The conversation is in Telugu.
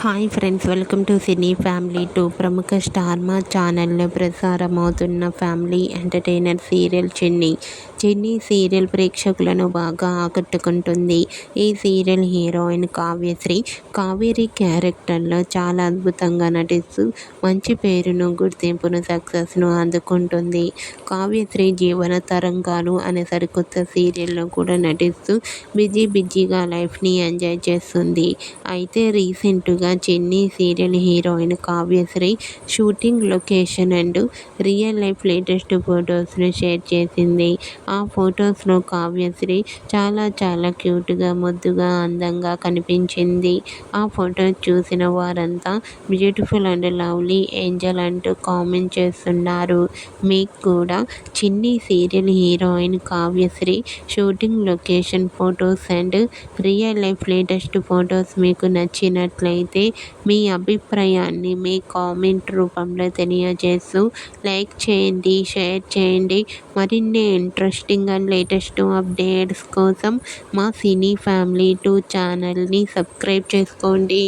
Hi friends, welcome to cine family two. ప్రముఖ స్టార్ మా ఛానల్లో ప్రసారమవుతున్న ఫ్యామిలీ ఎంటర్టైనర్ సీరియల్ చెన్నీ సీరియల్ ప్రేక్షకులను బాగా ఆకట్టుకుంటుంది. ఈ సీరియల్ హీరోయిన్ కావేరి క్యారెక్టర్లో చాలా అద్భుతంగా నటిస్తూ మంచి పేరును, గుర్తింపును, సక్సెస్ను అందుకుంటుంది. కావ్యశ్రీ జీవన తరంగాలు అనే సరికొత్త సీరియల్లో కూడా నటిస్తూ బిజీగా లైఫ్ని ఎంజాయ్ చేస్తుంది. అయితే రీసెంట్గా Chinni serial heroine Kavyasri shooting location and real life latest ఫొటోస్ను షేర్ చేసింది. ఆ ఫొటోస్లో కావ్యశ్రీ చాలా క్యూట్గా, ముద్దుగా, అందంగా కనిపించింది. ఆ ఫొటోస్ చూసిన వారంతా బ్యూటిఫుల్ అండ్ లవ్లీ ఏంజల్ అంటూ కామెంట్ చేస్తున్నారు. మీకు కూడా Chinni serial heroine Kavyasri shooting location photos and real life latest photos మీకు నచ్చినట్లయితే మీ అభిప్రాయాన్ని మీ కామెంట్ రూపంలో తెలియజేస్తూ లైక్ చేయండి, షేర్ చేయండి. మరిన్ని ఇంట్రెస్టింగ్ అండ్ లేటెస్ట్ అప్డేట్స్ కోసం మా సినీ ఫ్యామిలీ 2 ఛానల్ని సబ్స్క్రైబ్ చేసుకోండి.